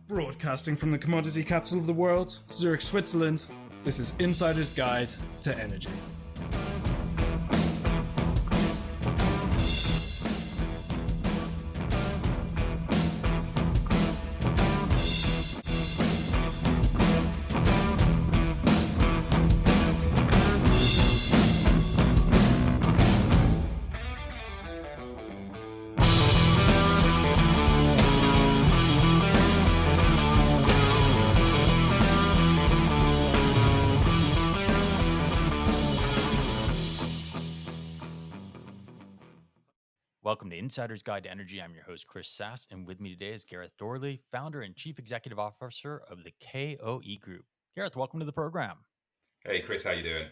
Broadcasting from the commodity capital of the world, Zurich, Switzerland, this is Insider's Guide to Energy. Welcome to Insider's Guide to Energy. I'm your host, Chris Sass, and with me today is Gareth Dauley, founder and chief executive officer of the KOE Group. Gareth, welcome to the program. Hey, Chris, how you doing?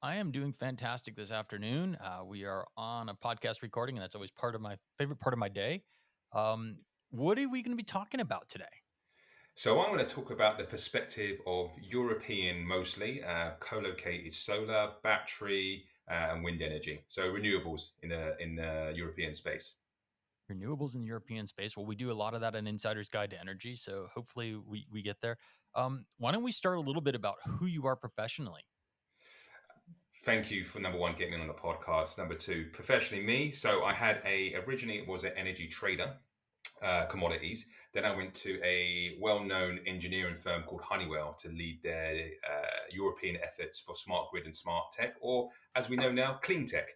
I am doing fantastic this afternoon. We are on a podcast recording, and that's always my favorite part of my day. What are we going to be talking about today? So I'm going to talk about the perspective of European, mostly co-located solar, battery, and wind energy. So renewables in the European space. Renewables in the European space. Well, we do a lot of that in Insider's Guide to Energy, so hopefully we get there. Why don't we start a little bit about who you are professionally? Thank you for number one, getting me on the podcast. Number two, professionally me. So I had originally it was an energy trader, commodities. Then I went to a well-known engineering firm called Honeywell to lead their European efforts for smart grid and smart tech, or as we know now, clean tech.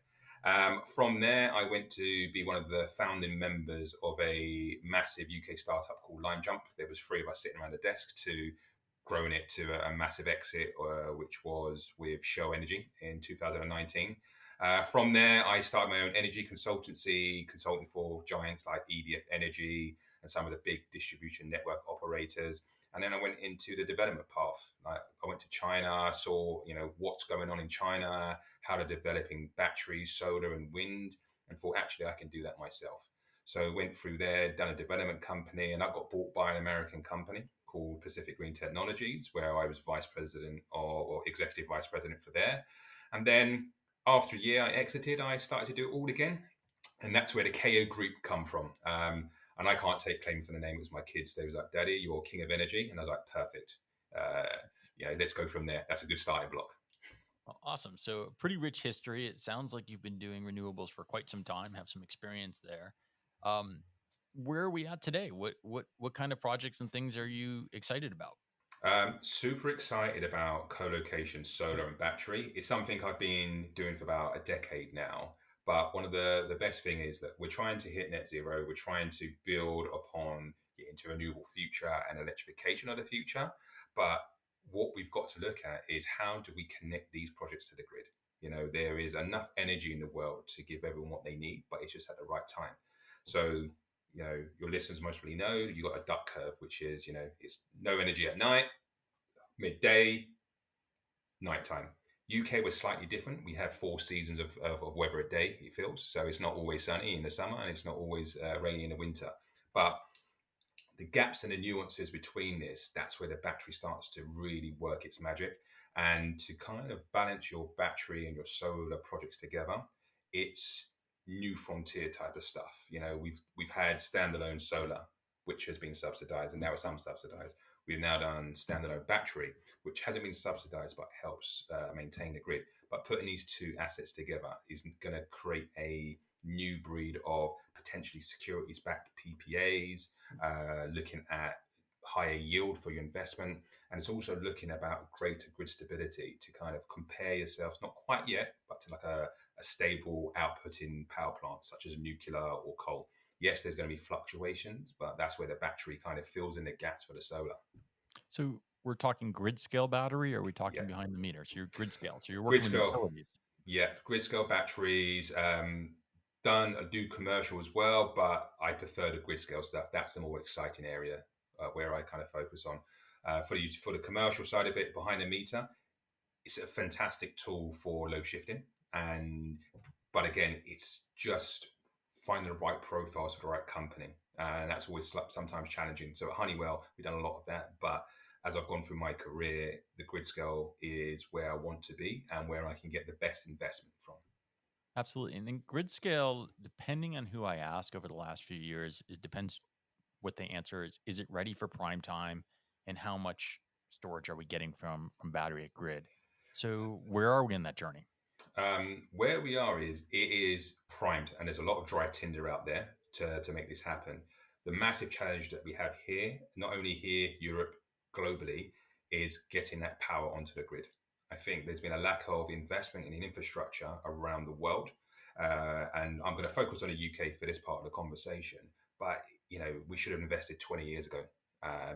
From there, I went to be one of the founding members of a massive UK startup called LimeJump. There was three of us sitting around the desk to growing it to a massive exit, which was with Shell Energy in 2019. From there, I started my own energy consultancy, consulting for giants like EDF Energy and some of the big distribution network operators. And then I went into the development path. I went to China, saw what's going on in China, how they're developing batteries, solar, and wind, and thought actually I can do that myself. So went through there, done a development company, and I got bought by an American company called Pacific Green Technologies, where I was vice president or executive vice president for there. And then after a year, I exited. I started to do it all again, and that's where the KO Group come from. And I can't take claim for the name. It was my kids. They was like, "Daddy, you're king of energy," and I was like, "Perfect. Let's go from there." That's a good starting block. Awesome. So pretty rich history. It sounds like you've been doing renewables for quite some time, have some experience there. Where are we at today? What kind of projects and things are you excited about? Super excited about co-location, solar and battery. It's something I've been doing for about a decade now. But one of the best thing is that we're trying to hit net zero. We're trying to build upon getting to a renewable future and electrification of the future. But what we've got to look at is how do we connect these projects to the grid? There is enough energy in the world to give everyone what they need, but it's just at the right time. So your listeners most probably know you got a duck curve, which is, it's no energy at night, midday, nighttime. UK was slightly different. We have 4 seasons of weather a day, it feels. So it's not always sunny in the summer and it's not always rainy in the winter. But the gaps and the nuances between this, that's where the battery starts to really work its magic. And to kind of balance your battery and your solar projects together, it's new frontier type of stuff. We've had standalone solar, which has been subsidized, and now it's unsubsidized. We've now done standalone battery, which hasn't been subsidized but helps maintain the grid. But putting these two assets together is going to create a new breed of potentially securities-backed PPAs, looking at higher yield for your investment. And it's also looking about greater grid stability to kind of compare yourselves, not quite yet, but to like a stable outputting power plant, such as nuclear or coal. Yes, there's going to be fluctuations, but that's where the battery kind of fills in the gaps for the solar. So we're talking grid scale battery, or are we talking behind the meter? So you're grid scale. So you're working with utilities. Yeah, grid scale batteries. Do commercial as well, but I prefer the grid scale stuff. That's the more exciting area where I kind of focus on. For the commercial side of it, behind the meter, it's a fantastic tool for load shifting. But again, it's just finding the right profiles for the right company. And that's always sometimes challenging. So at Honeywell, we've done a lot of that. But as I've gone through my career, the grid scale is where I want to be and where I can get the best investment from. Absolutely. And then grid scale, depending on who I ask over the last few years, it depends what they answer is it ready for prime time, and how much storage are we getting from battery at grid? So where are we in that journey? Where we are is it is primed, and there's a lot of dry tinder out there to make this happen. The massive challenge that we have here, not only here, Europe, globally, is getting that power onto the grid. I think there's been a lack of investment in infrastructure around the world, and I'm going to focus on the UK for this part of the conversation. But we should have invested 20 years ago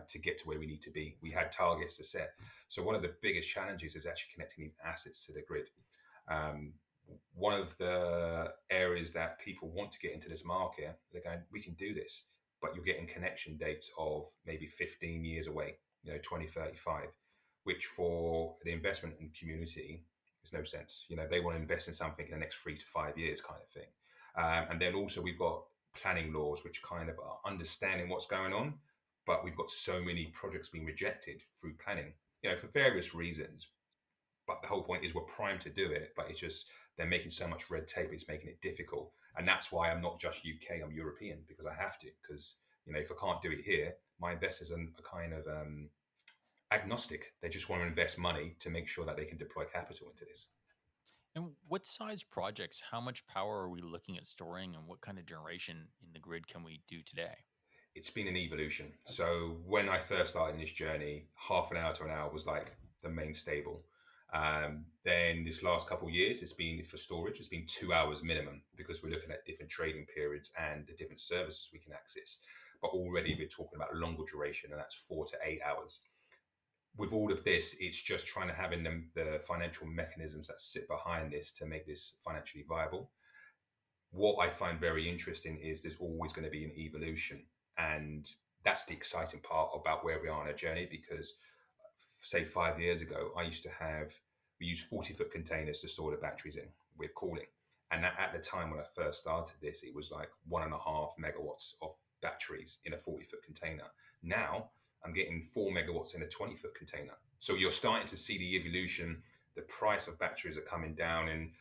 to get to where we need to be. We had targets to set. So one of the biggest challenges is actually connecting these assets to the grid. Um, One of the areas that people want to get into this market, they're going, we can do this, but you're getting connection dates of maybe 15 years away, 2035, which for the investment and community is no sense. They want to invest in something in the next 3 to 5 years kind of thing. And then also we've got planning laws, which kind of are understanding what's going on, but we've got so many projects being rejected through planning, for various reasons. But the whole point is we're primed to do it, but it's just they're making so much red tape, it's making it difficult. And that's why I'm not just UK, I'm European, because I have to. Because, if I can't do it here, my investors are kind of agnostic. They just want to invest money to make sure that they can deploy capital into this. And what size projects, how much power are we looking at storing, and what kind of generation in the grid can we do today? It's been an evolution. So when I first started in this journey, half an hour to an hour was like the main stable. Then this last couple of years, it's been for storage, it's been 2 hours minimum because we're looking at different trading periods and the different services we can access. But already we're talking about longer duration, and that's 4 to 8 hours. With all of this, it's just trying to have in them the financial mechanisms that sit behind this to make this financially viable. What I find very interesting is there's always going to be an evolution. And that's the exciting part about where we are on our journey, because say 5 years ago, we used 40-foot containers to store the batteries in with cooling. And at the time when I first started this, it was like 1.5 megawatts of batteries in a 40-foot container. Now I'm getting 4 megawatts in a 20-foot container. So you're starting to see the evolution. The price of batteries are coming down, and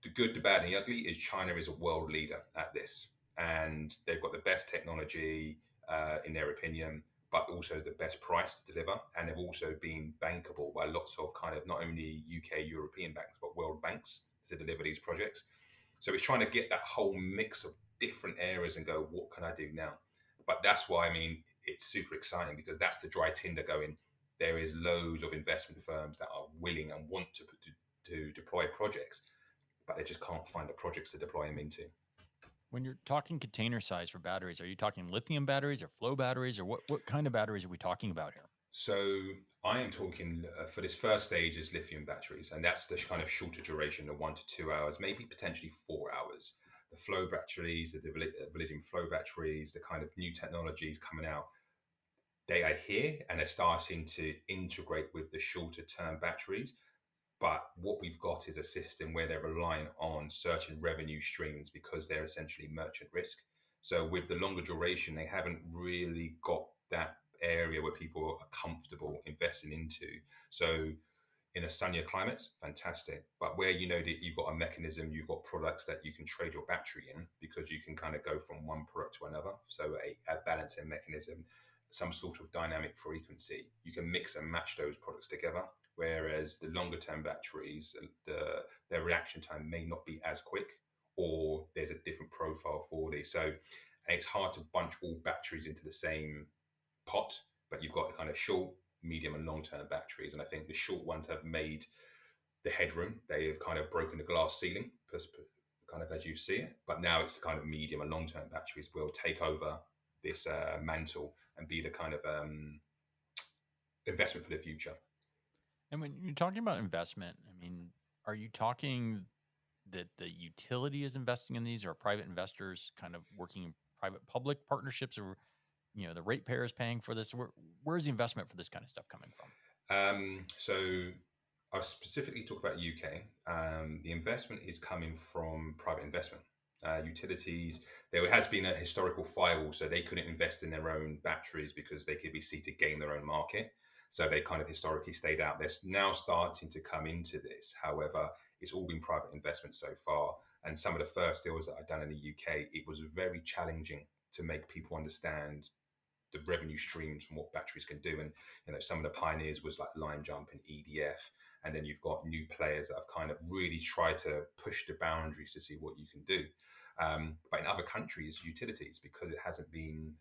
the good, the bad, and the ugly is China is a world leader at this, and they've got the best technology in their opinion, but also the best price to deliver. And they've also been bankable by lots of kind of not only UK, European banks, but world banks to deliver these projects. So it's trying to get that whole mix of different areas and go, what can I do now? But that's why, it's super exciting, because that's the dry tinder going. There is loads of investment firms that are willing and want to deploy projects, but they just can't find the projects to deploy them into. When you're talking container size for batteries, are you talking lithium batteries or flow batteries, or what kind of batteries are we talking about here? So I am talking for this first stage is lithium batteries, and that's the kind of shorter duration, the 1 to 2 hours, maybe potentially 4 hours. The flow batteries, the vanadium flow batteries, the kind of new technologies coming out, they are here and are starting to integrate with the shorter term batteries. But what we've got is a system where they're relying on certain revenue streams because they're essentially merchant risk. So with the longer duration, they haven't really got that area where people are comfortable investing into. So in a sunnier climate, fantastic. But where that you've got a mechanism, you've got products that you can trade your battery in, because you can kind of go from one product to another. So a balancing mechanism, some sort of dynamic frequency, you can mix and match those products together. Whereas the longer term batteries, their reaction time may not be as quick, or there's a different profile for these. So it's hard to bunch all batteries into the same pot, but you've got kind of short, medium, and long term batteries. And I think the short ones have made the headroom. They have kind of broken the glass ceiling, kind of as you see it. But now it's the kind of medium and long term batteries will take over this mantle and be the kind of investment for the future. And when you're talking about investment, are you talking that the utility is investing in these, or private investors kind of working in private-public partnerships, or the ratepayer is paying for this? Where's the investment for this kind of stuff coming from? So I'll specifically talk about UK. The investment is coming from private investment. Utilities, there has been a historical firewall, so they couldn't invest in their own batteries because they could be seen to gain their own market. So they kind of historically stayed out. They're now starting to come into this. However, it's all been private investment so far. And some of the first deals that I've done in the UK, it was very challenging to make people understand the revenue streams from what batteries can do. And some of the pioneers was like Line Jump and EDF, and then you've got new players that have kind of really tried to push the boundaries to see what you can do. But in other countries, utilities, because it hasn't been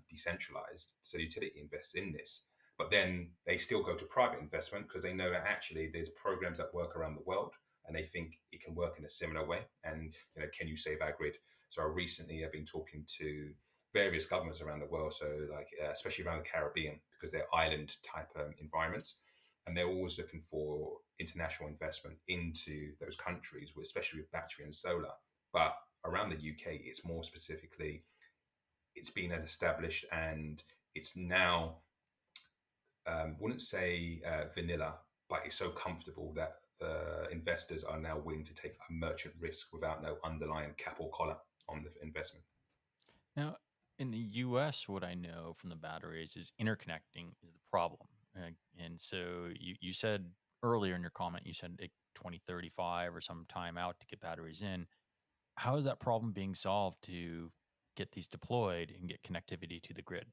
decentralized, so utility invests in this. But then they still go to private investment because they know that actually there's programs that work around the world, and they think it can work in a similar way. And can you save our grid? So I recently have been talking to various governments around the world, so like especially around the Caribbean, because they're island type environments, and they're always looking for international investment into those countries, especially with battery and solar. But around the UK, it's more specifically, it's been established, and it's now, wouldn't say vanilla, but it's so comfortable that investors are now willing to take a merchant risk without no underlying cap or collar on the investment. Now, in the US, what I know from the batteries is interconnecting is the problem. And so you said earlier in your comment, you said 2035 or some time out to get batteries in. How is that problem being solved to get these deployed and get connectivity to the grid?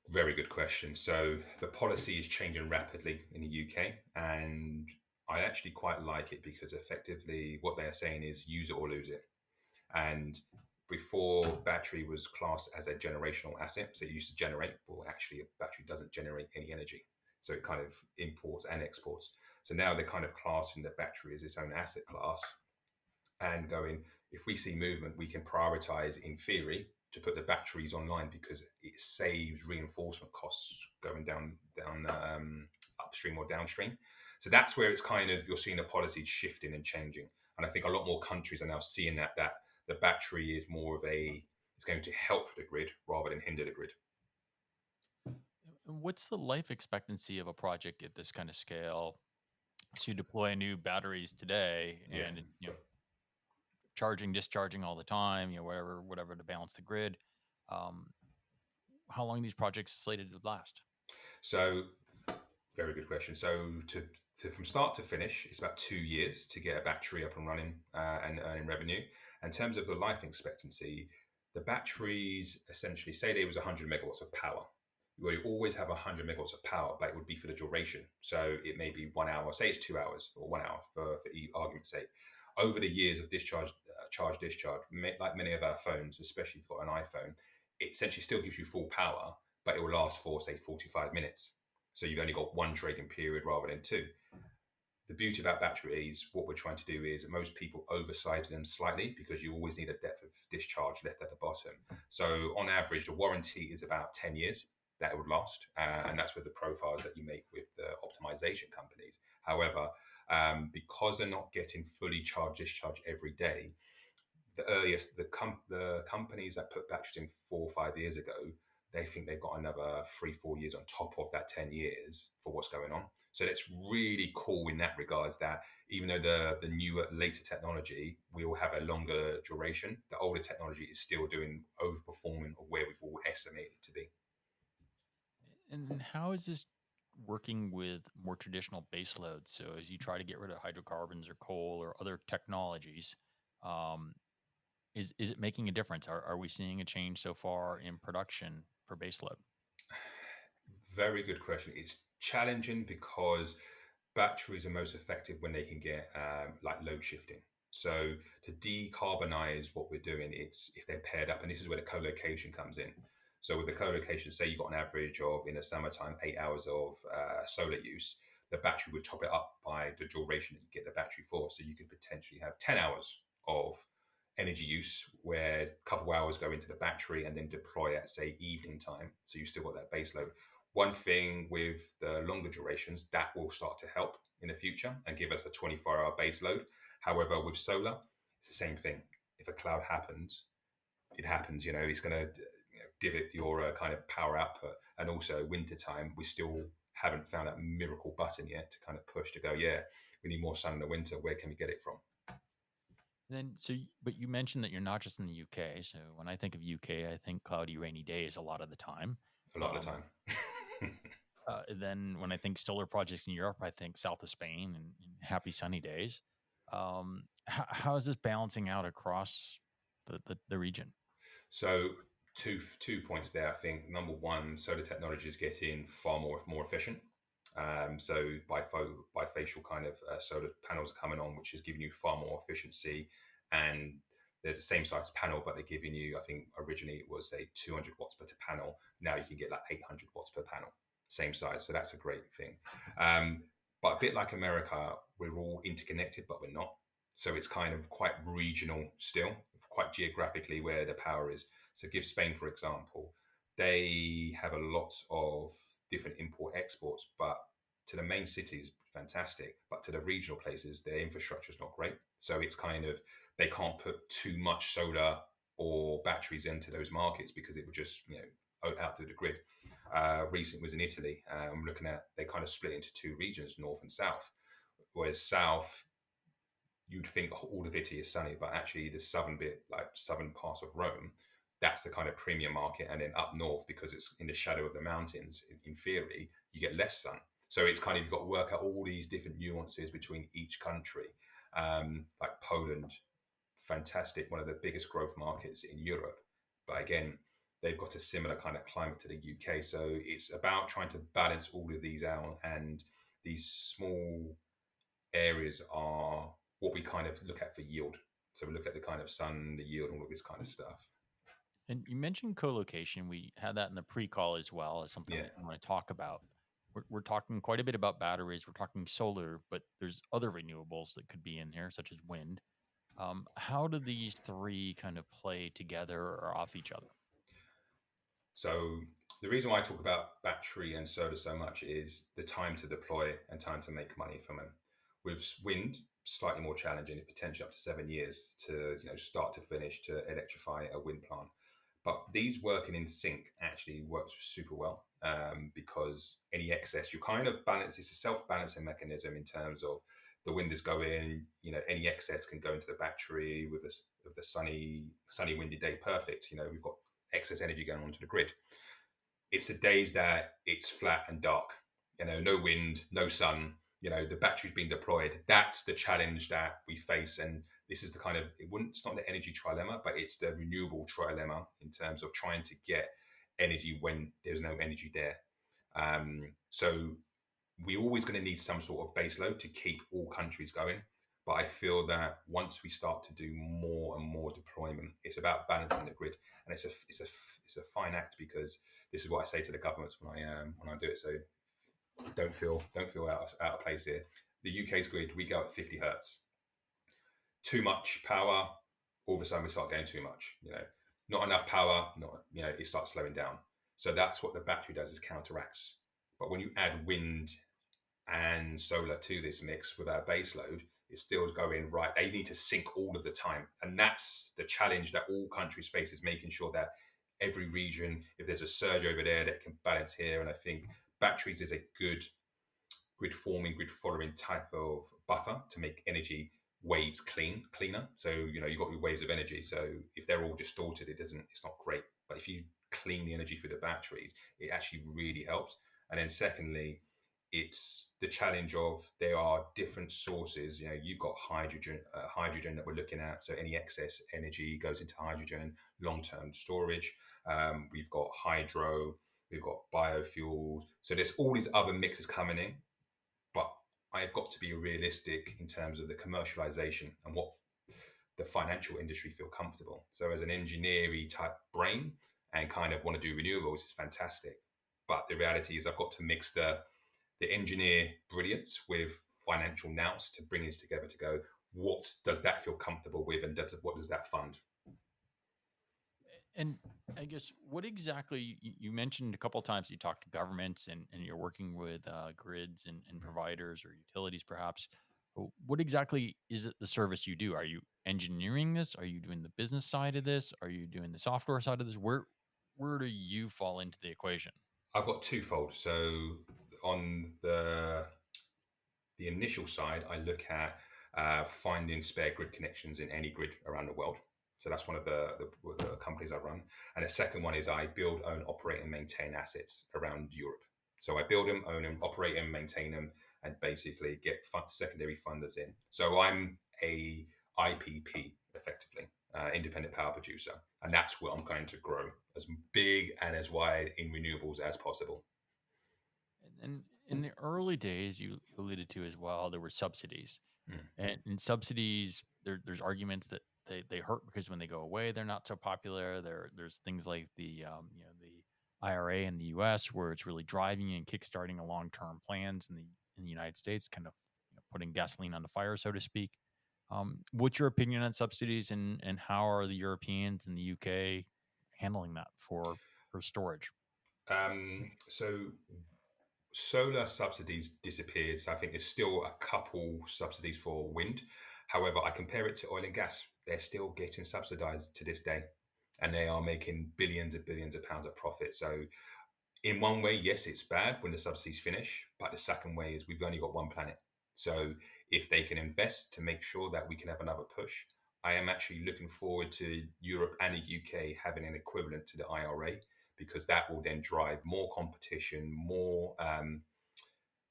Very good question. So the policy is changing rapidly in the UK, and I actually quite like it because effectively what they are saying is use it or lose it. And before, battery was classed as a generational asset, so it used to generate. Well, actually, a battery doesn't generate any energy, so it kind of imports and exports. So now they're kind of classing the battery as its own asset class, and going, if we see movement, we can prioritize, in theory, to put the batteries online because it saves reinforcement costs going down upstream or downstream. So that's where it's kind of, you're seeing the policy shifting and changing. And I think a lot more countries are now seeing that the battery is more of it's going to help the grid rather than hinder the grid. And what's the life expectancy of a project at this kind of scale to deploy new batteries today Yeah. and charging, discharging all the time, whatever to balance the grid? How long are these projects slated to last? So, very good question. So, to from start to finish, it's about 2 years to get a battery up and running and earning revenue. In terms of the life expectancy, the batteries essentially, say there was 100 megawatts of power. You always have 100 megawatts of power, but it would be for the duration. So it may be 1 hour, say it's 2 hours or 1 hour for argument's sake. Over the years of discharge, like many of our phones, especially if you've got an iPhone, it essentially still gives you full power, but it will last for, say, 45 minutes. So you've only got one trading period rather than two. The beauty about batteries, what we're trying to do is most people oversize them slightly because you always need a depth of discharge left at the bottom. So on average, the warranty is about 10 years that it would last. And that's with the profiles that you make with the optimization companies. However, because they're not getting fully discharge every day, the earliest, the companies that put batteries in 4 or 5 years ago, they think they've got another 3-4 years on top of that 10 years for what's going on. So that's really cool in that regards, that even though the newer, later technology will have a longer duration, the older technology is still doing overperforming of where we've all estimated to be. And how is this working with more traditional base loads? So as you try to get rid of hydrocarbons or coal or other technologies, um, is it making a difference? Are we seeing a change so far in production for baseload? Very good question. It's challenging because batteries are most effective when they can get like load shifting. So to decarbonise what we're doing, it's if they're paired up, and this is where the colocation comes in. So with the colocation, say you got an average of, in the summertime, 8 hours of solar use, the battery would top it up by the duration that you get the battery for. So you could potentially have 10 hours of energy use where a couple of hours go into the battery and then deploy at, say, evening time. So you still got that base load. One thing with the longer durations, that will start to help in the future and give us a 24-hour base load. However, with solar, it's the same thing. If a cloud happens, it happens. It's going to divot your kind of power output. And also wintertime, we still haven't found that miracle button yet to kind of push to go, yeah, we need more sun in the winter. Where can we get it from? But you mentioned that you're not just in the UK. So when I think of UK, I think cloudy, rainy days a lot of the time. A lot of the time. Then when I think solar projects in Europe, I think south of Spain and happy sunny days. How is this balancing out across the region? So two points there. I think number one, solar technology is getting far more efficient. So bifacial kind of solar panels are coming on, which is giving you far more efficiency. And there's the same size panel, but they're giving you, I think originally it was a 200 watts per panel. Now you can get like 800 watts per panel, same size. So that's a great thing. But a bit like America, we're all interconnected, but we're not. So it's kind of quite regional still, quite geographically where the power is. So give Spain, for example, they have a lot of different import exports, but to the main cities, fantastic. But to the regional places, their infrastructure is not great. So it's kind of, they can't put too much solar or batteries into those markets because it would just, out to the grid. Recent was in Italy. I'm looking at, they kind of split into two regions, north and south. Whereas south, you'd think all of Italy is sunny, but actually the southern bit, like southern parts of Rome, that's the kind of premium market. And then up north, because it's in the shadow of the mountains, in theory, you get less sun. So it's kind of, you've got to work out all these different nuances between each country. Like Poland, fantastic, one of the biggest growth markets in Europe. But again, they've got a similar kind of climate to the UK. So it's about trying to balance all of these out. And these small areas are what we kind of look at for yield. So we look at the kind of sun, the yield, all of this kind of stuff. And you mentioned co-location. We had that in the pre-call as well as something Yeah. that I want to talk about. We're talking quite a bit about batteries. We're talking solar, but there's other renewables that could be in here, such as wind. How do these three kind of play together or off each other? So the reason why I talk about battery and solar so much is the time to deploy and time to make money from them. With wind, slightly more challenging, potentially up to 7 years to start to finish to electrify a wind plant. But these working in sync actually works super well because any excess, you kind of balance, it's a self-balancing mechanism in terms of the wind is going, any excess can go into the battery with the sunny, windy day, perfect. We've got excess energy going onto the grid. It's the days that it's flat and dark, no wind, no sun, the battery's being deployed. That's the challenge that we face. And this is the kind of, it's not the energy trilemma, but it's the renewable trilemma in terms of trying to get energy when there's no energy there. So we're always going to need some sort of base load to keep all countries going. But I feel that once we start to do more and more deployment, it's about balancing the grid, and it's a fine act because this is what I say to the governments when I do it. So don't feel out of place here. The UK's grid, we go at 50 hertz. Too much power, all of a sudden we start getting too much. Not enough power, it starts slowing down. So that's what the battery does, is counteracts. But when you add wind and solar to this mix with our base load, it's still going right. They need to sync all of the time. And that's the challenge that all countries face, is making sure that every region, if there's a surge over there, that can balance here. And I think batteries is a good grid forming, grid following type of buffer to make energy waves cleaner. So, you've got your waves of energy. So if they're all distorted, it's not great. But if you clean the energy through the batteries, it actually really helps. And then secondly, it's the challenge of, there are different sources. You've got hydrogen that we're looking at. So any excess energy goes into hydrogen, long-term storage. We've got hydro, we've got biofuels. So there's all these other mixes coming in, but I've got to be realistic in terms of the commercialization and what the financial industry feel comfortable. So as an engineering type brain and kind of want to do renewables, it's fantastic. But the reality is I've got to mix the engineer brilliance with financial nous to bring this together to go, what does that feel comfortable with, and what does that fund? And I guess what exactly, you mentioned a couple of times you talked to governments and you're working with grids and providers or utilities perhaps. What exactly is it, the service you do? Are you engineering this? Are you doing the business side of this? Are you doing the software side of this? Where do you fall into the equation? I've got twofold. So on the initial side, I look at finding spare grid connections in any grid around the world. So that's one of the companies I run. And the second one is I build, own, operate, and maintain assets around Europe. So I build them, own them, operate them, maintain them, and basically get secondary funders in. So I'm a IPP effectively. independent power producer. And that's what I'm going to grow as big and as wide in renewables as possible. And in the early days, you alluded to as well, there were subsidies. Mm. And subsidies, there's arguments that they hurt because when they go away, they're not so popular. There's things like the the IRA in the U.S. where it's really driving and kickstarting a long-term plans in the United States, kind of putting gasoline on the fire, so to speak. What's your opinion on subsidies, and how are the Europeans and the UK handling that for storage? So solar subsidies disappeared. So I think there's still a couple subsidies for wind. However, I compare it to oil and gas. They're still getting subsidized to this day, and they are making billions and billions of pounds of profit. So in one way, yes, it's bad when the subsidies finish, but the second way is we've only got one planet. So if they can invest to make sure that we can have another push, I am actually looking forward to Europe and the UK having an equivalent to the IRA, because that will then drive more competition, more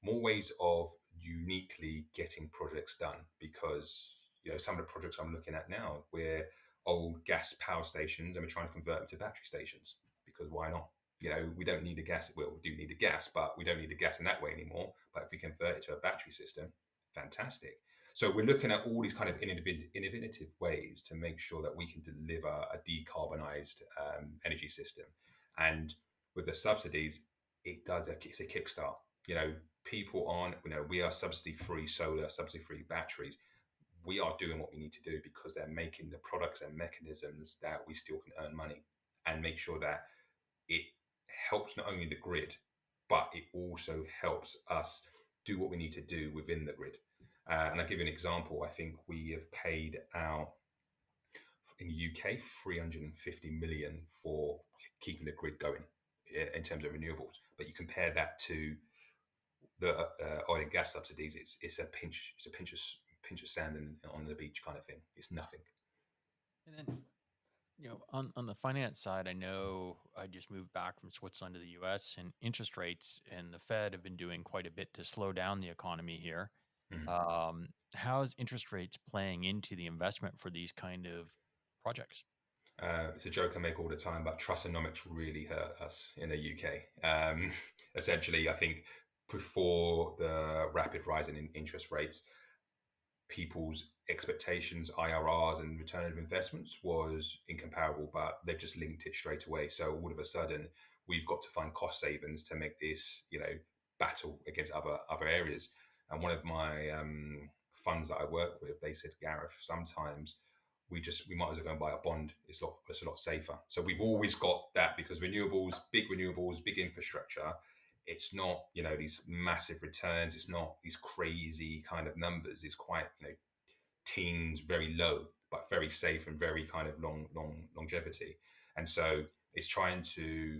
ways of uniquely getting projects done. Because some of the projects I'm looking at now, we're old gas power stations and we're trying to convert them to battery stations, because why not? We don't need the gas. Well, we do need the gas, but we don't need the gas in that way anymore. But if we convert it to a battery system, fantastic. So we're looking at all these kind of innovative ways to make sure that we can deliver a decarbonised energy system. And with the subsidies, it's a kickstart. People aren't, we are subsidy-free solar, subsidy-free batteries. We are doing what we need to do because they're making the products and mechanisms that we still can earn money and make sure that it helps not only the grid, but it also helps us do what we need to do within the grid. And I'll give you an example. I think we have paid out in the UK 350 million for keeping the grid going in terms of renewables. But you compare that to the oil and gas subsidies, it's a pinch of sand on the beach kind of thing. It's nothing. And then on the finance side, I know I just moved back from Switzerland to the US, and interest rates and the Fed have been doing quite a bit to slow down the economy here. How is interest rates playing into the investment for these kind of projects? It's a joke I make all the time, but trustonomics really hurt us in the UK. Essentially, I think before the rapid rise in interest rates, people's expectations, IRRs, and return of investments was incomparable, but they've just linked it straight away. So all of a sudden, we've got to find cost savings to make this, battle against other areas. And one of my funds that I work with, they said, Gareth, sometimes we might as well go and buy a bond. It's a lot safer. So we've always got that, because renewables, big infrastructure. It's not, these massive returns. It's not these crazy kind of numbers. It's quite, teens, very low, but very safe and very kind of long longevity. And so it's trying to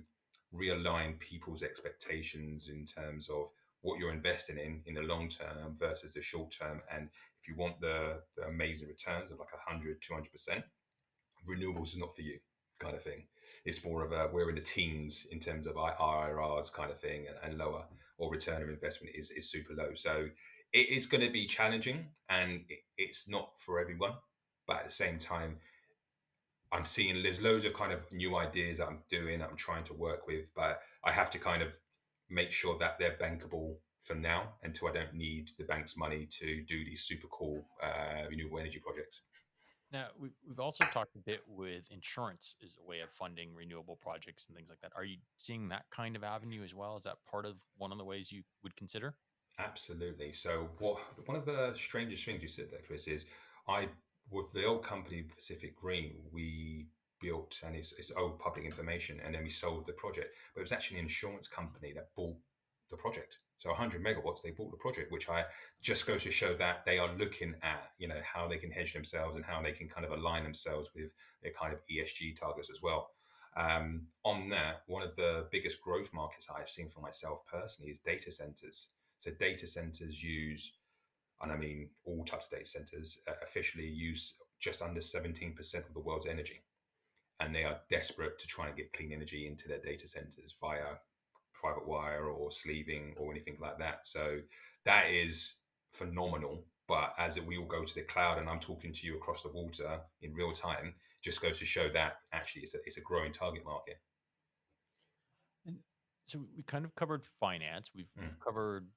realign people's expectations in terms of what you're investing in the long term versus the short term. And if you want the amazing returns of like 100, 200%, renewables is not for you kind of thing. It's more of we're in the teens in terms of IRRs kind of thing, and lower, or return of investment is super low. So it is going to be challenging, and it's not for everyone. But at the same time, I'm seeing there's loads of kind of new ideas that I'm trying to work with, but I have to kind of make sure that they're bankable for now until I don't need the bank's money to do these super cool renewable energy projects. Now, we've also talked a bit with insurance as a way of funding renewable projects and things like that. Are you seeing that kind of avenue as well? Is that part of one of the ways you would consider? Absolutely. So one of the strangest things you said there, Chris, is I with the old company Pacific Green, we built, and it's old public information, and then we sold the project. But it was actually an insurance company that bought the project. So 100 megawatts, they bought the project, which I just goes to show that they are looking at, how they can hedge themselves and how they can kind of align themselves with their kind of ESG targets as well. On that, one of the biggest growth markets I've seen for myself personally is data centers. So data centers use, and I mean all types of data centers, officially use just under 17% of the world's energy. And they are desperate to try and get clean energy into their data centers via private wire or sleeving or anything like that. So that is phenomenal. But as we all go to the cloud, and I'm talking to you across the water in real time, just goes to show that actually it's a growing target market. And so we kind of covered finance. We've covered,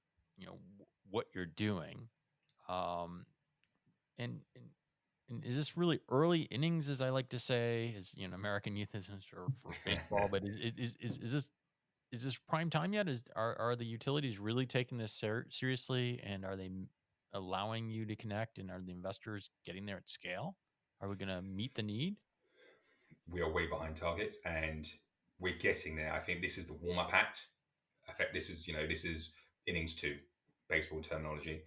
what you're doing. Um, and is this really early innings, as I like to say, as American euphemism for baseball? But is this prime time yet? Are the utilities really taking this seriously, and are they allowing you to connect? And are the investors getting there at scale? Are we going to meet the need? We are way behind targets, and we're getting there. I think this is the warm-up act. In fact, this is innings two, baseball terminology.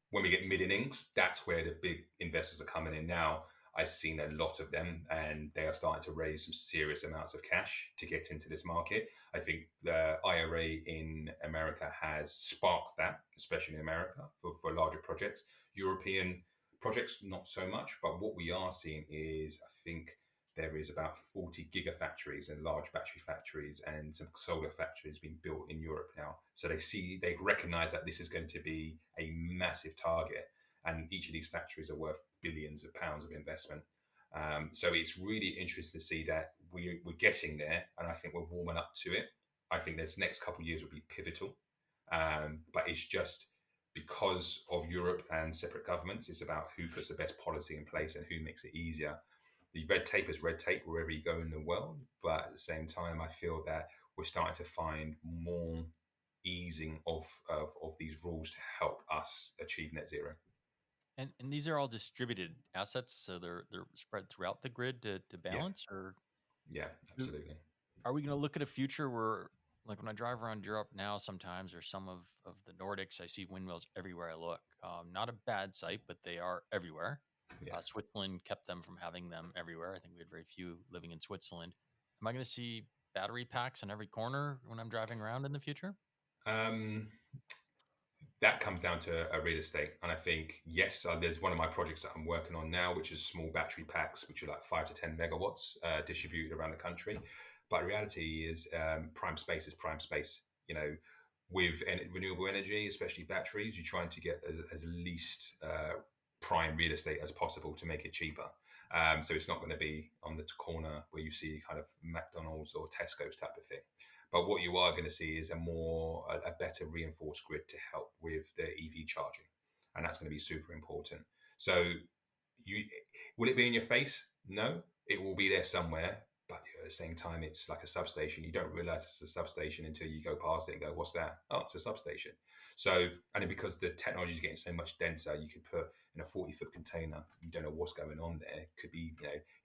When we get mid innings, that's where the big investors are coming in now. I've seen a lot of them, and they are starting to raise some serious amounts of cash to get into this market. I think the IRA in America has sparked that, especially in America, for larger projects. European projects, not so much. But what we are seeing is, I think, there is about 40 gigafactories and large battery factories and some solar factories being built in Europe now. So they recognize that this is going to be a massive target, and each of these factories are worth billions of pounds of investment. So it's really interesting to see that we're getting there, and I think we're warming up to it. I think this next couple of years will be pivotal, but it's just because of Europe and separate governments. It's about who puts the best policy in place and who makes it easier. The red tape is red tape wherever you go in the world, but at the same time, I feel that we're starting to find more easing of these rules to help us achieve net zero. And these are all distributed assets, so they're spread throughout the grid to balance. Or Yeah, absolutely. are we going to look at a future where, like when I drive around Europe now, sometimes, or some of the Nordics, I see windmills everywhere I look. Not a bad sight, but they are everywhere. Yeah. Switzerland kept them from having them everywhere. I think we had very few living in Switzerland. Am I going to see battery packs on every corner when I'm driving around in the future? That comes down to a real estate. And I think, yes, there's one of my projects that I'm working on now, which is small battery packs, which are like 5 to 10 megawatts distributed around the country. But the reality is prime space is prime space. With renewable energy, especially batteries, you're trying to get as least prime real estate as possible to make it cheaper. So it's not going to be on the corner where you see kind of McDonald's or Tesco's type of thing. But what you are going to see is a better reinforced grid to help with the EV charging, and that's going to be super important. So, will it be in your face? No, it will be there somewhere. But at the same time, it's like a substation. You don't realize it's a substation until you go past it and go, "What's that?" Oh, it's a substation. So, and then because the technology is getting so much denser, you could put in a 40-foot container. You don't know what's going on there. It could be,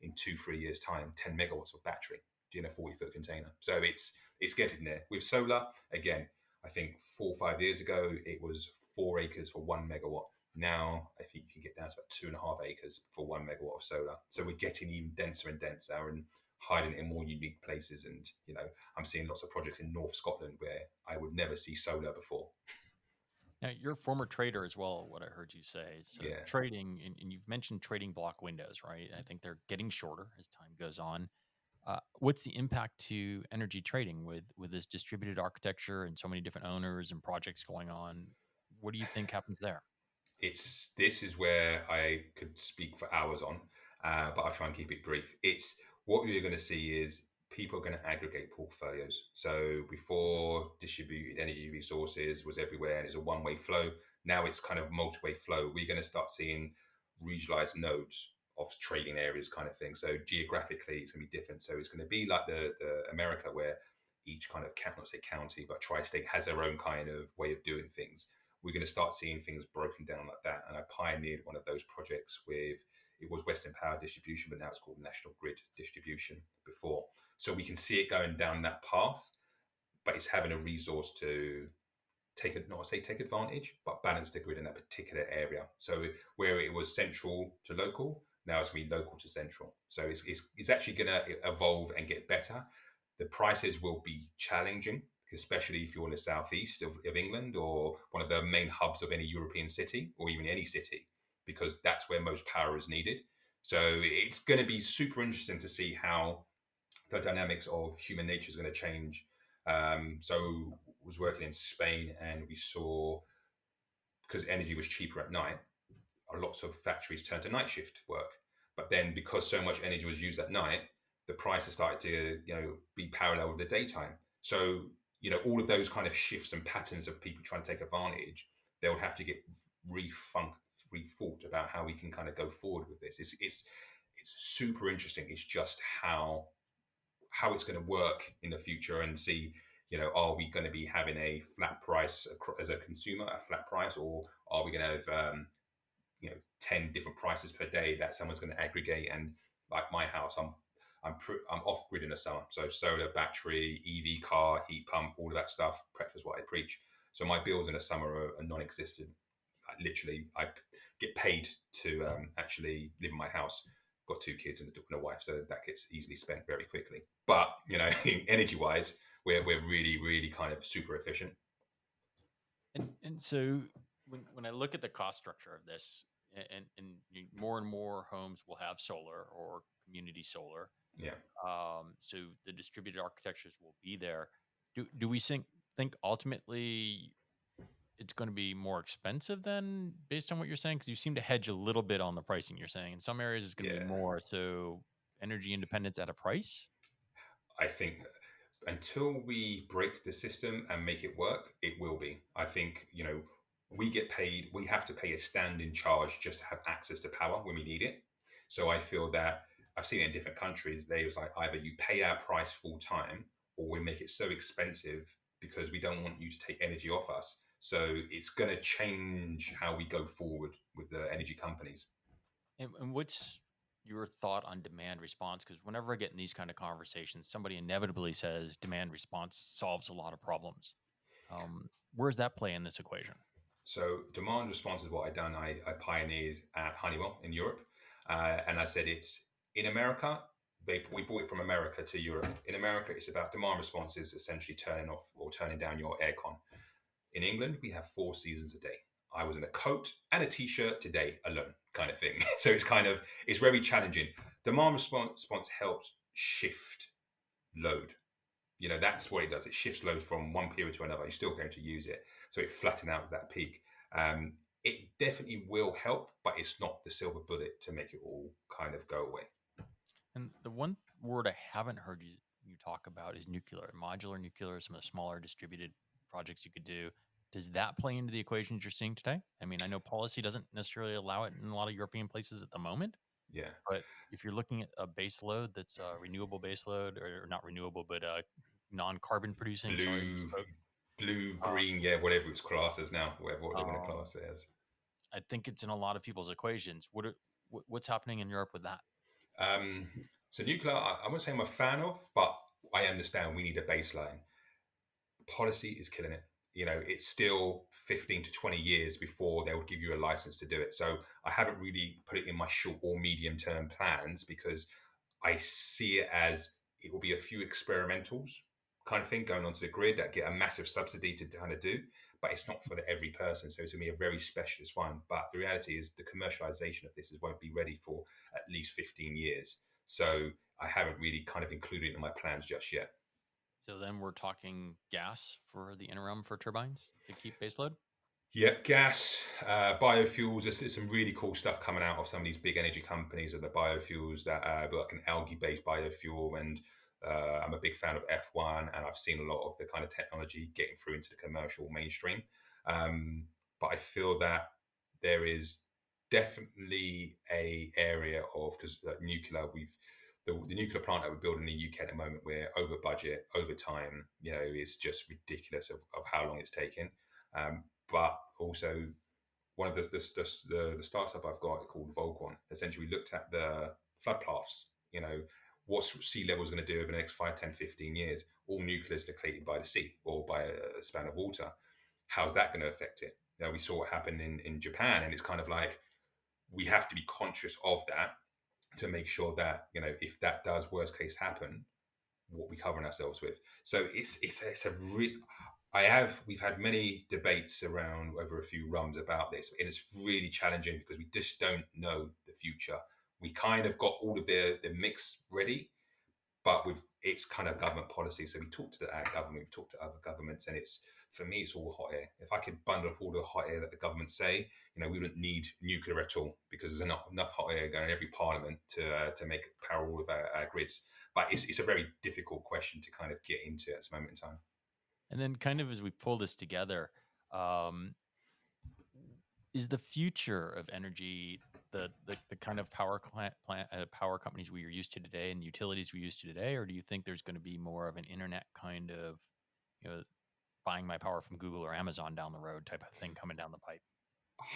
in 2-3 years' time, 10 megawatts of battery in a 40-foot container. So it's getting there. With solar, again, I think 4 or 5 years ago, it was 4 acres for 1 megawatt. Now, I think you can get down to about 2.5 acres for 1 megawatt of solar. So we're getting even denser and denser and hiding in more unique places. And, I'm seeing lots of projects in North Scotland where I would never see solar before. Now, you're a former trader as well, what I heard you say. So Yeah. trading, and you've mentioned trading block windows, right? I think they're getting shorter as time goes on. What's the impact to energy trading with this distributed architecture and so many different owners and projects going on? What do you think happens there? This is where I could speak for hours on, but I'll try and keep it brief. It's what you're going to see is people are going to aggregate portfolios. So before distributed energy resources was everywhere and it's a one-way flow. Now it's kind of multi-way flow. We're going to start seeing regionalized nodes of trading areas kind of thing. So geographically, it's going to be different. So it's going to be like the America where each kind of not say county, but tri-state has their own kind of way of doing things. We're going to start seeing things broken down like that. And I pioneered one of those projects it was Western Power Distribution, but now it's called National Grid Distribution before. So we can see it going down that path, but it's having a resource to take advantage, but balance the grid in that particular area. So where it was central to local, now it's going to be local to central. So it's actually going to evolve and get better. The prices will be challenging, especially if you're in the southeast of England or one of the main hubs of any European city or even any city, because that's where most power is needed. So it's going to be super interesting to see how the dynamics of human nature is going to change. So I was working in Spain and we saw, because energy was cheaper at night, lots of factories turned to night shift work. But then because so much energy was used at night, the price has started to, be parallel with the daytime. So, all of those kind of shifts and patterns of people trying to take advantage, they would have to get rethought about how we can kind of go forward with this. It's super interesting. It's just how it's going to work in the future, and see, are we going to be having a flat price as a consumer, a flat price, or are we going to have 10 different prices per day that someone's going to aggregate? And like my house, I'm off grid in the summer, so solar, battery, EV car, heat pump, all of that stuff. Practice what I preach. So my bills in the summer are non-existent. I get paid to actually live in my house. Got 2 kids and a wife, so that gets easily spent very quickly. But energy wise, we're really, really kind of super efficient. And so when I look at the cost structure of this, and more and more homes will have solar or community solar. Yeah. So the distributed architectures will be there. Do we think ultimately it's going to be more expensive then, based on what you're saying? Because you seem to hedge a little bit on the pricing. You're saying in some areas it's going to be more. So energy independence at a price? I think until we break the system and make it work, it will be. I think, we get paid, we have to pay a standing charge just to have access to power when we need it. So I feel that I've seen it in different countries. They was like, either you pay our price full time, or we make it so expensive because we don't want you to take energy off us. So it's going to change how we go forward with the energy companies. And what's your thought on demand response? Because whenever I get in these kind of conversations, somebody inevitably says demand response solves a lot of problems. Where's that play in this equation? So demand response is what I pioneered at Honeywell in Europe. And I said it's in America. We bought it from America to Europe. In America, it's about demand response is essentially turning off or turning down your aircon. In England, we have 4 seasons a day. I was in a coat and a t-shirt today alone, kind of thing. So it's very challenging. Demand response helps shift load. That's what it does. It shifts load from one period to another. You're still going to use it. So it flattens out that peak. It definitely will help, but it's not the silver bullet to make it all kind of go away. And the one word I haven't heard you talk about is nuclear, modular nuclear, some of the smaller distributed projects you could do. Does that play into the equations you're seeing today? I mean, I know policy doesn't necessarily allow it in a lot of European places at the moment. Yeah. But if you're looking at a base load that's a renewable base load, or not renewable, but non-carbon producing, blue, green, whatever it's classed as now, whatever they want to class it as. I think it's in a lot of people's equations. What's happening in Europe with that? So nuclear, I wouldn't say I'm a fan of, but I understand we need a baseline. Policy is killing it. It's still 15 to 20 years before they would give you a license to do it. So I haven't really put it in my short or medium term plans, because I see it as it will be a few experimentals kind of thing going onto the grid that get a massive subsidy to kind of do, but it's not for every person. So it's going to be a very specialist one. But the reality is the commercialization of this won't be ready for at least 15 years. So I haven't really kind of included it in my plans just yet. So then we're talking gas for the interim for turbines to keep baseload? Yeah, gas, biofuels. There's some really cool stuff coming out of some of these big energy companies of the biofuels that like an algae-based biofuel. And I'm a big fan of F1, and I've seen a lot of the kind of technology getting through into the commercial mainstream. But I feel that there is definitely a area of, because nuclear, the nuclear plant that we're building in the UK at the moment, we're over budget, over time. It's just ridiculous of how long it's taken. But also, one of the startup I've got called Volquan, essentially we looked at the flood paths. What's sea levels going to do over the next 5, 10, 15 years? All nuclear is depleted by the sea or by a span of water. How's that going to affect it? We saw what happened in Japan, and it's kind of like we have to be conscious of that to make sure that, if that does worst case happen, what we covering ourselves with. So it's a real. We've had many debates around over a few rums about this, and it's really challenging because we just don't know the future. We kind of got all of the mix ready, but it's kind of government policy. So we talked to our government, we've talked to other governments, and for me, it's all hot air. If I could bundle up all the hot air that the government say, we wouldn't need nuclear at all, because there's enough hot air going in every parliament to make power all of our grids. But it's a very difficult question to kind of get into at this moment in time. And then kind of as we pull this together, is the future of energy the kind of power power companies we are used to today and utilities we used to today, or do you think there's going to be more of an internet kind of, buying my power from Google or Amazon down the road type of thing coming down the pipe?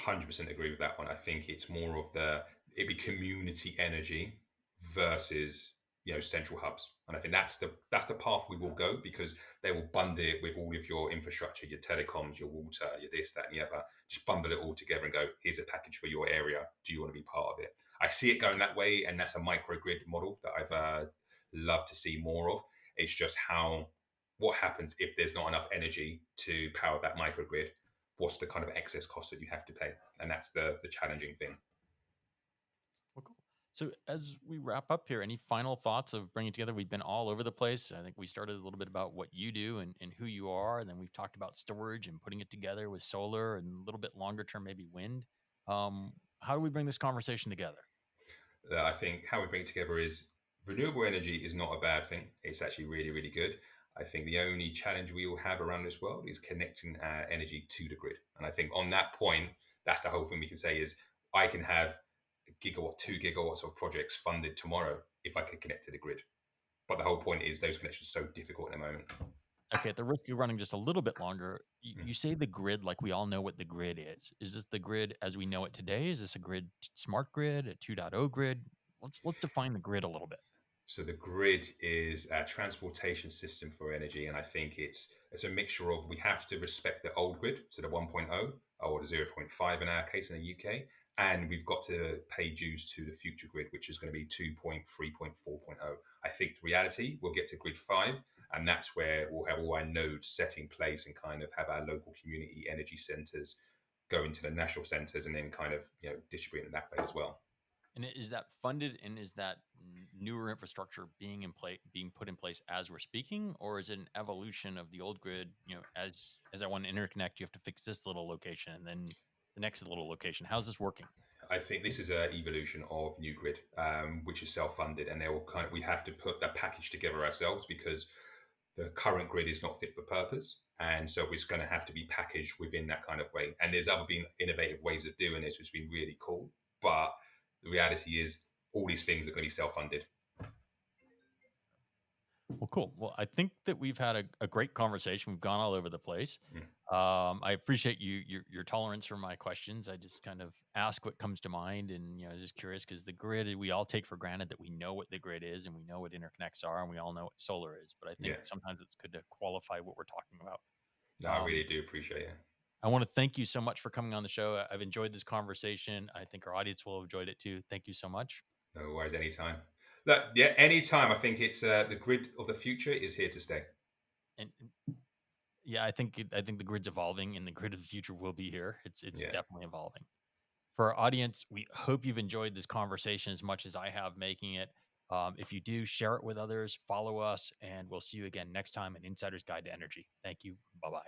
100% agree with that one. I think it's more of it'd be community energy versus central hubs, and I think that's the path we will go, because they will bundle it with all of your infrastructure, your telecoms, your water, your this, that, and the other. Just bundle it all together and go, here's a package for your area. Do you want to be part of it? I see it going that way, and that's a microgrid model that I've loved to see more of. It's just what happens if there's not enough energy to power that microgrid? What's the kind of excess cost that you have to pay? And that's the challenging thing. Well, cool. So as we wrap up here, any final thoughts of bringing together? We've been all over the place. I think we started a little bit about what you do and who you are. And then we've talked about storage and putting it together with solar, and a little bit longer term, maybe wind. How do we bring this conversation together? I think how we bring it together is renewable energy is not a bad thing. It's actually really, really good. I think the only challenge we all have around this world is connecting our energy to the grid. And I think on that point, that's the whole thing we can say is I can have a gigawatt, 2 gigawatts of projects funded tomorrow if I can connect to the grid. But the whole point is those connections are so difficult at the moment. Okay, at the risk of running just a little bit longer, you say the grid like we all know what the grid is. Is this the grid as we know it today? Is this a grid smart grid, a 2.0 grid? Let's define the grid a little bit. So the grid is a transportation system for energy, and I think it's a mixture of, we have to respect the old grid, so the 1.0 or the 0.5 in our case in the UK, and we've got to pay dues to the future grid, which is going to be 2.3.4.0. I think the reality, we'll get to grid 5, and that's where we'll have all our nodes set in place and kind of have our local community energy centres go into the national centres, and then kind of distribute in that way as well. And is that funded, and is that newer infrastructure being put in place as we're speaking, or is it an evolution of the old grid? As I want to interconnect, you have to fix this little location and then the next little location. How's this working? I think this is an evolution of new grid, which is self-funded, and we have to put that package together ourselves, because the current grid is not fit for purpose, and so it's going to have to be packaged within that kind of way. And there's been innovative ways of doing this, which has been really cool, but the reality is all these things are going to be self-funded. Well, cool. Well, I think that we've had a great conversation. We've gone all over the place. I appreciate your tolerance for my questions. I just kind of ask what comes to mind, and just curious, because the grid, we all take for granted that we know what the grid is and we know what interconnects are and we all know what solar is. But I think sometimes it's good to qualify what we're talking about. No, I really do appreciate it. I want to thank you so much for coming on the show. I've enjoyed this conversation. I think our audience will have enjoyed it too. Thank you so much. No worries, anytime. Look, anytime. I think it's the grid of the future is here to stay. And yeah, I think the grid's evolving, and the grid of the future will be here. It's definitely evolving. For our audience, we hope you've enjoyed this conversation as much as I have making it. If you do, share it with others, follow us, and we'll see you again next time in Insider's Guide to Energy. Thank you. Bye-bye.